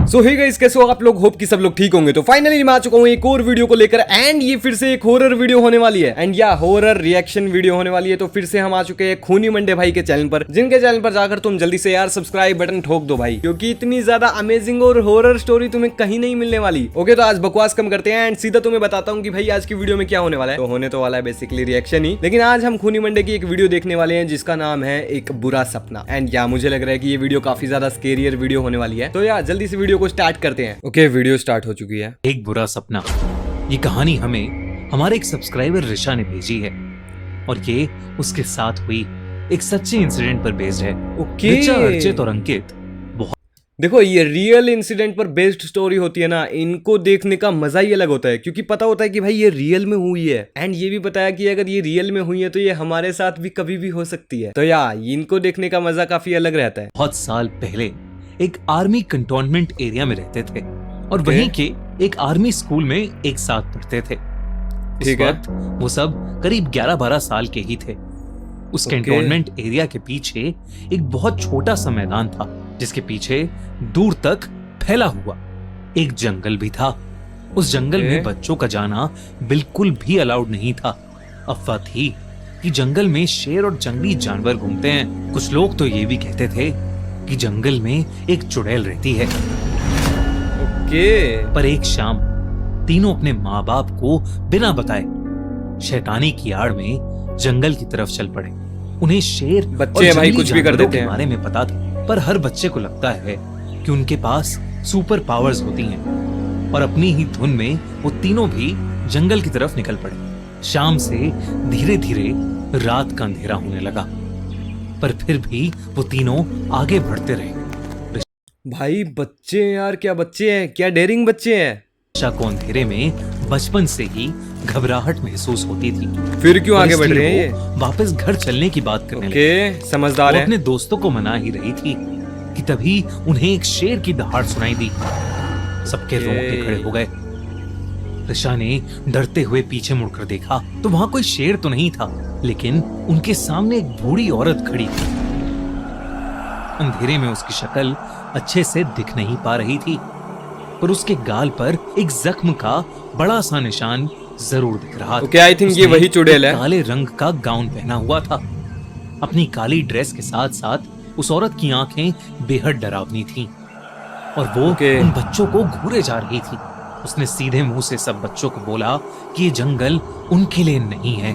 सो hey guys, कैसे हो आप लोग? होप कि सब लोग ठीक होंगे। तो फाइनली मैं आ चुका हूँ एक और वीडियो को लेकर एंड ये फिर से एक हॉरर वीडियो होने वाली है एंड या हॉरर रिएक्शन वीडियो होने वाली है। तो फिर से हम आ चुके हैं खूनी मंडे भाई के चैनल पर, जिनके चैनल पर जाकर तुम जल्दी से यार सब्सक्राइब बटन ठोक दो भाई, क्योंकि इतनी ज्यादा अमेजिंग और हॉरर स्टोरी तुम्हें कहीं नहीं मिलने वाली। ओके, तो आज बकवास कम करते हैं एंड सीधा तुम्हें बताता हूँ कि भाई आज की वीडियो में क्या होने वाला है। तो होने तो वाला है बेसिकली रिएक्शन ही, लेकिन आज हम खूनी मंडे की एक वीडियो देखने वाले हैं जिसका नाम है एक बुरा सपना। एंड या मुझे लग रहा है कि ये वीडियो काफी ज्यादा स्केरियर वीडियो होने वाली है। तो यार जल्दी से वीडियो को स्टार्ट करते हैं। ओके, वीडियो स्टार्ट हो चुकी है। एक बुरा सपना। ये कहानी हमें हमारे एक सब्सक्राइबर ऋषा ने भेजी है और ये उसके साथ हुई एक सच्चे इंसिडेंट पर बेस्ड है। ओके, ऋचा, अर्चित और अंकित देखो ये रियल इंसिडेंट पर बेस्ड स्टोरी होती है ना, इनको देखने का मजा ही अलग होता है, क्योंकि पता होता है कि भाई ये रियल में हुई है एंड ये भी पता है कि अगर ये रियल में हुई है तो ये हमारे साथ भी कभी भी हो सकती है। तो यार इनको देखने का मजा काफी अलग रहता है। बहुत साल पहले एक आर्मी कंटोनमेंट एरिया में रहते थे और वहीं के एक आर्मी स्कूल में एक साथ पढ़ते थे। ठीक है, वो सब करीब 11-12 साल के ही थे। उस कंटोनमेंट एरिया के पीछे एक बहुत छोटा सा मैदान था जिसके पीछे दूर तक फैला हुआ एक जंगल भी था। उस जंगल में बच्चों का जाना बिल्कुल भी अलाउड नहीं था। अफवाह थी कि जंगल में शेर और जंगली जानवर घूमते हैं। कुछ लोग तो ये भी कहते थे कि जंगल में एक चुड़ैल रहती है। पर एक शाम तीनों अपने माँ बाप को बिना बताए शैतानी की आड़ में जंगल की तरफ चल पड़े। उन्हें शेर बच्चे भाई कुछ भी कर देते हैं के बारे में पता था, पर हर बच्चे को लगता है कि उनके पास सुपर पावर्स होती हैं और अपनी ही धुन में वो तीनों भी जंगल की तरफ निकल पड़े। शाम से धीरे धीरे रात का अंधेरा होने लगा, पर फिर भी वो तीनों आगे बढ़ते रहे। भाई बच्चे यार, क्या बच्चे हैं, क्या डेयरिंग बच्चे हैं। ऋचा को अंधेरे में बचपन से ही घबराहट महसूस होती थी। फिर क्यों आगे बढ़ रहे हैं ये? वापस घर चलने की बात करने लगे। समझदार है। अपने दोस्तों को मना ही रही थी कि तभी उन्हें एक शेर की दहाड़ सुनाई दी। सबके रोंगटे खड़े हो गए। ऋचा ने डरते हुए पीछे मुड़कर देखा तो वहां कोई शेर तो नहीं था, लेकिन उनके सामने एक बूढ़ी औरत खड़ी थी। अंधेरे में उसकी शक्ल अच्छे से दिख नहीं पा रही थी, पर उसके गाल पर एक जख्म का बड़ा सा निशान जरूर दिख रहा था। आई थिंक ये वही चुड़ैल है। काले रंग का गाउन पहना हुआ था। अपनी काली ड्रेस के साथ साथ उस औरत की आंखें बेहद डरावनी थीं और वो उन बच्चों को घूरे जा रही थी। उसने सीधे मुंह से सब बच्चों को बोला कि ये जंगल उनके लिए नहीं है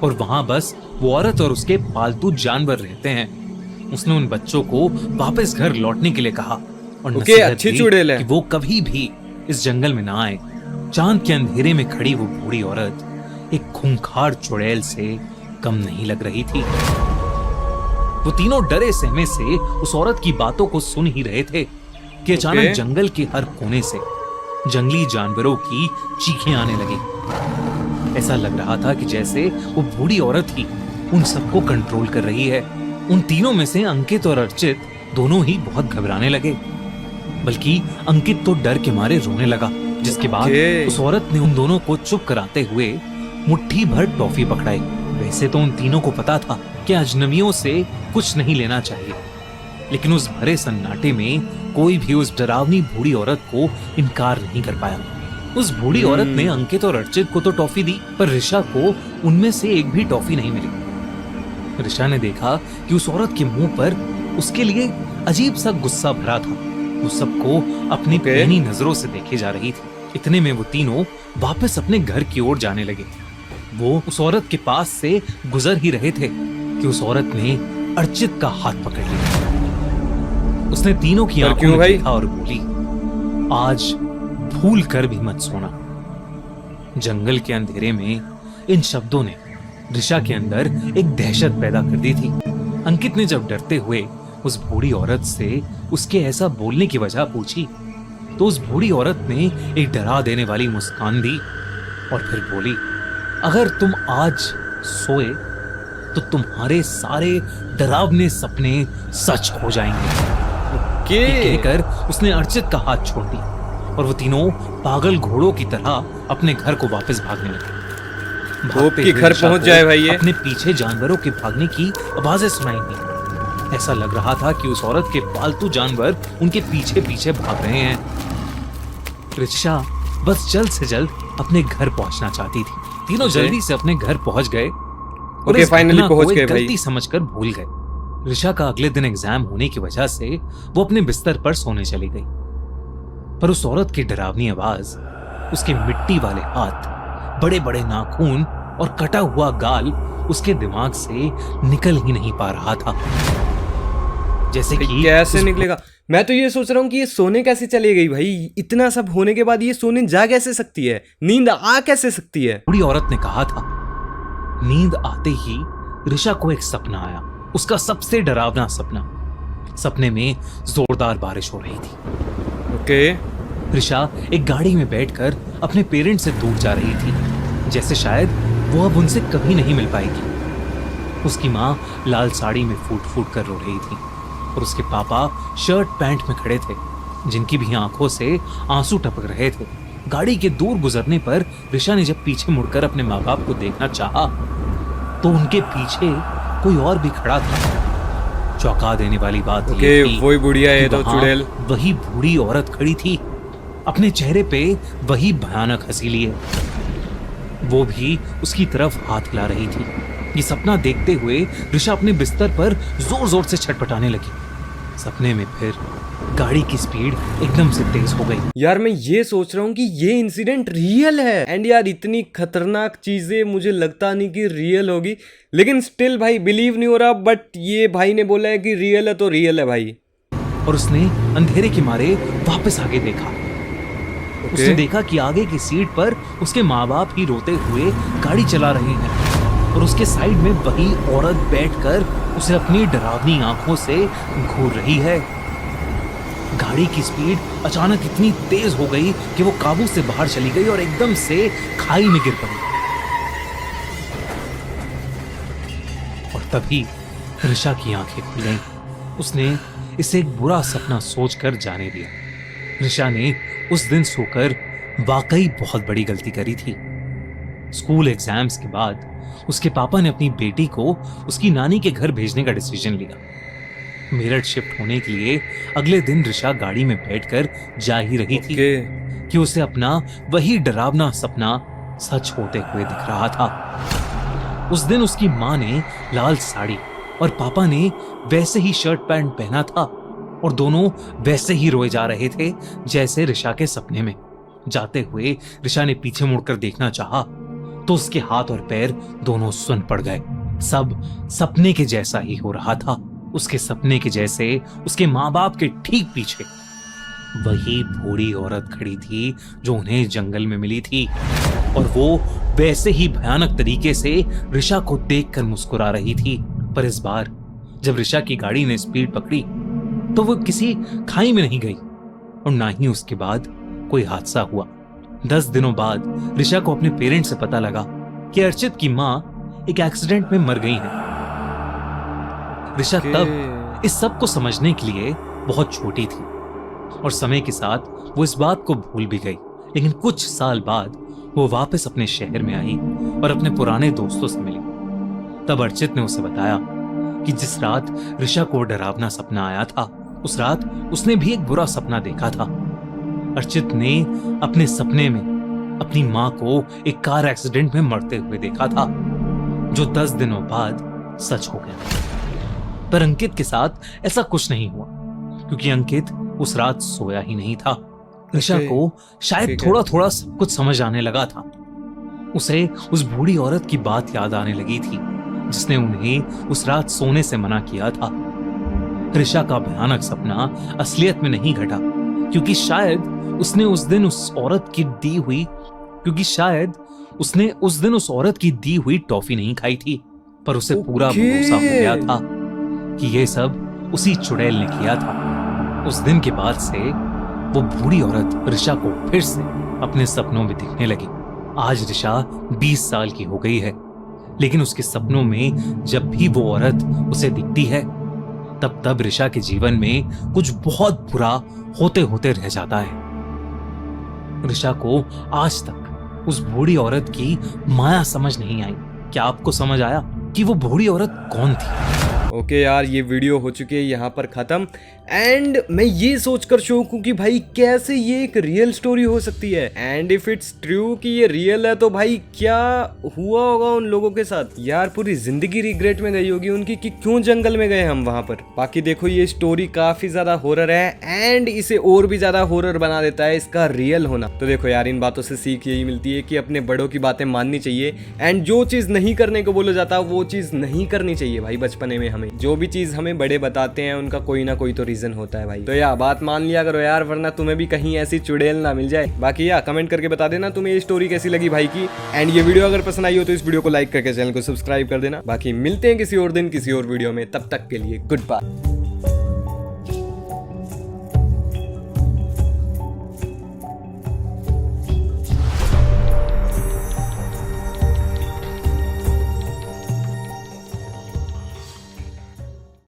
और वहां बस वो औरत और उसके पालतू जानवर रहते हैं। उसने उन बच्चों को वापस घर लौटने के लिए कहा और अच्छी चुड़ैल है कि वो कभी भी इस जंगल में ना आए। चांद के अंधेरे में खड़ी वो बूढ़ी औरत एक खूंखार चुड़ैल से कम नहीं लग रही थी। वो तीनों डरे सहमे से उस औरत की बातों को सुन ही रहे थे कि अचानक जंगल के हर कोने से जंगली जानवरों की चीखें आने लगी। ऐसा लग रहा था कि जैसे वो बूढ़ी औरत ही उन सबको कंट्रोल कर रही है। उन तीनों में से अंकित और अर्चित दोनों ही बहुत घबराने लगे, बल्कि अंकित तो डर के मारे रोने लगा। जिसके बाद उस औरत ने उन दोनों को चुप कराते हुए मुट्ठी भर टॉफी पकड़ाई। वैसे तो उन तीनों को पता था कि अजनबियों से कुछ नहीं लेना चाहिए, लेकिन उस भरे सन्नाटे में कोई भी उस डरावनी बूढ़ी औरत को इनकार नहीं कर पाया। उस बूढ़ी औरत ने अंकित और अर्चित को तो टॉफी दी, पर ऋचा को उनमें से एक भी टॉफी नहीं मिली। ऋचा ने देखा कि उस औरत के मुंह पर उसके लिए अजीब सा गुस्सा भरा था। वो सबको अपनी पहनी नजरों से देखे जा रही थी। इतने में वो तीनों वापस अपने घर की ओर जाने लगे। वो उस औरत के पास से गुजर ही रहे थे कि उस औरत ने अर्चित का हाथ पकड़ लिया। उसने तीनों की आंखों में देखा और बोली, आज भूल कर भी मत सोना। जंगल के अंधेरे में इन शब्दों ने ऋचा के अंदर एक दहशत पैदा कर दी थी। अंकित ने जब डरते हुए उस बूढ़ी औरत से उसके ऐसा बोलने की वजह पूछी तो उस बूढ़ी औरत ने एक डरा देने वाली मुस्कान दी और फिर बोली, अगर तुम आज सोए तो तुम्हारे सारे डरावने सपने सच हो जाएंगे। कहकर उसने अर्चित का हाथ छोड़ दिया और वो तीनों पागल घोड़ों की तरह अपने घर को वापस भागने लगे। होप कि घर पहुंच जाए भाई। ये अपने पीछे जानवरों के भागने की आवाजें सुनाई दी। ऐसा लग रहा था कि उस औरत के पालतू जानवर उनके पीछे पीछे भाग रहे हैं। ऋचा बस जल्द से जल्द अपने घर पहुंचना चाहती थी। तीनों जल्दी से अपने घर पहुंच गए और इस फाइनली घटना को पहुंच एक गए भाई। गलती समझकर भूल गए। ऋचा का अगले दिन एग्जाम होने की वजह से वो अपने बिस्तर पर सोने चली गई, पर उस औरत की डरावनी आवाज, उसके मिट्टी वाले हाथ, बड़े बड़े नाखून और कटा हुआ गाल उसके दिमाग से निकल ही नहीं पा रहा था। जैसे कि कैसे निकलेगा? मैं तो ये सोच रहा हूँ कि ये सोने कैसे चली गई भाई? इतना सब होने के बाद ये सोने जा कैसे सकती है? नींद आ कैसे सकती है? बूढ़ी औरत ने कहा था। नींद आते ही ऋचा को एक सपना आया, उसका सबसे डरावना सपना। सपने में जोरदार बारिश हो रही थी। ओके। ऋचा एक गाड़ी में बैठकर अपने पेरेंट्स से दूर जा रही थी, जैसे शायद वो अब उनसे कभी नहीं मिल पाएगी। उसकी माँ लाल साड़ी में फूट फूट कर रो रही थी और उसके पापा शर्ट पैंट में खड़े थे, जिनकी भी आंखों से आंसू टपक रहे थे। गाड़ी के दूर गुजरने पर ऋचा ने जब पीछे मुड़कर अपने माँ बाप को देखना चाहा, तो उनके पीछे कोई और भी खड़ा था। चौंका देने वाली बात ये थी वही बुढ़िया है तो वहां चुड़ैल। वही बूढ़ी औरत खड़ी थी, अपने चेहरे पे वही भयानक हंसी लिए, वो भी उसकी तरफ हाथ हिला रही थी। ये सपना देखते हुए ऋचा अपने बिस्तर पर जोर जोर से छटपटाने लगी। सपने में फिर गाड़ी की स्पीड एकदम से तेज हो गई। यार मैं ये सोच रहा हूँ कि ये इंसिडेंट रियल है, एंड यार इतनी खतरनाक चीजें मुझे लगता नहीं कि रियल होगी, लेकिन स्टिल भाई बिलीव नहीं हो रहा। बट ये भाई ने बोला है कि रियल है तो रियल है भाई। और उसने अंधेरे के मारे वापस आगे देखा। उसने देखा कि आगे की सीट पर उसके माँ बाप ही रोते हुए गाड़ी चला रहे हैं और उसके साइड में वही औरत बैठकर उसे अपनी डरावनी आंखों से घूर रही है। गाड़ी की स्पीड अचानक इतनी तेज हो गई कि वो काबू से बाहर चली गई और एकदम से खाई में गिर पड़ी। और तभी ऋचा की आंखें खुल गईं। उसने इसे एक बुरा सपना सोचकर जाने दिया। ऋचा ने उस दिन सोकर वाकई बहुत बड़ी गलती करी थी। स्कूल एग्जाम्स के बाद उसके पापा ने अपनी बेटी को उसकी नानी के घर भेजने का डिसीजन लिया। मेरठ शिफ्ट होने के लिए अगले दिन ऋचा गाड़ी में बैठकर जा ही रही थी कि उसे अपना वही डरावना सपना सच होते हुए दिख रहा था। उस दिन उसकी माँ ने लाल साड़ी और पापा ने वैसे ही शर्ट पैंट पहना था और दोनों वैसे ही रोए जा रहे थे जैसे ऋचा के सपने में। जाते हुए ऋचा ने पीछे मुड़कर देखना चाहा तो उसके हाथ और पैर दोनों सुन पड़ गए। सब सपने के जैसा ही हो रहा था। उसके सपने के जैसे उसके माँ बाप के ठीक पीछे वही बूढ़ी औरत खड़ी थी जो उन्हें जंगल में मिली थी, और वो वैसे ही भयानक तरीके से ऋचा को देखकर मुस्कुरा रही थी। पर इस बार जब ऋचा की गाड़ी ने स्पीड पकड़ी तो वो किसी खाई में नहीं गई और ना ही उसके बाद कोई हादसा हुआ। 10 दिनों बाद ऋचा को अपने पेरेंट्स से पता लगा कि अर्चित की माँ एक एक्सीडेंट में मर गई है। ऋचा तब इस सब को समझने के लिए बहुत छोटी थी और समय के साथ वो इस बात को भूल भी गई। लेकिन कुछ साल बाद वो वापस अपने शहर में आई और अपने पुराने दोस्तों से मिली। तब अर्चित ने उसे बताया कि जिस रात ऋचा को डरावना सपना आया था, उस रात उसने भी एक बुरा सपना देखा था। अर्चित ने अपने सपने में अपनी माँ को एक कार एक्सीडेंट में मरते हुए देखा था, जो 10 दिनों बाद सच हो गया। पर अंकित के साथ ऐसा कुछ नहीं हुआ, क्योंकि अंकित उस रात सोया ही नहीं था। ऋचा को शायद थोड़ा थोड़ा सब कुछ समझ आने लगा था। उसे उस बूढ़ी औरत की बात याद आने लगी थी जिसने उन्हें उस रात सोने से मना किया था। ऋचा का भयानक सपना असलियत में नहीं घटा, क्योंकि शायद उसने उस दिन उस औरत की दी हुई टॉफी नहीं खाई थी, पर उसे पूरा भरोसा हो गया था कि ये सब उसी चुड़ैल ने किया था। उस दिन के बाद से वो बूढ़ी औरत ऋचा को फिर से अपने सपनों में दिखने लगी। आज ऋचा 20 साल की हो गई है, लेकिन उसके सपनों में जब भी वो औरत उसे दिखती है, तब ऋचा के जीवन में कुछ बहुत बुरा होते होते रह जाता है। ऋचा को आज तक उस बूढ़ी औरत की माया समझ नहीं आई। क्या आपको समझ आया कि वो बूढ़ी औरत कौन थी? ओके यार, ये वीडियो हो चुकी है यहाँ पर खत्म। एंड मैं ये सोचकर शौक हूँ कि भाई कैसे ये एक रियल स्टोरी हो सकती है। एंड इफ इट्स ट्रू कि ये रियल है तो भाई क्या हुआ होगा उन लोगों के साथ। यार पूरी जिंदगी रिग्रेट में गई होगी उनकी कि क्यों जंगल में गए हम वहां पर। बाकी देखो ये स्टोरी काफी ज्यादा हॉरर है एंड इसे और भी ज्यादा हॉरर बना देता है इसका रियल होना। तो देखो यार, इन बातों से सीख यही मिलती है कि अपने बड़ों की बातें माननी चाहिए एंड जो चीज नहीं करने को बोला जाता वो चीज नहीं करनी चाहिए भाई। बचपने में हमें जो भी चीज हमें बड़े बताते हैं उनका कोई ना कोई तो रीजन होता है भाई। तो यार बात मान लिया करो यार, वरना तुम्हें भी कहीं ऐसी चुड़ैल ना मिल जाए। बाकी यार कमेंट करके बता देना तुम्हें ये स्टोरी कैसी लगी भाई की। एंड ये वीडियो अगर पसंद आई हो तो इस वीडियो को लाइक करके चैनल को सब्सक्राइब कर देना। बाकी मिलते हैं किसी और दिन किसी और वीडियो में, तब तक के लिए गुड बाय।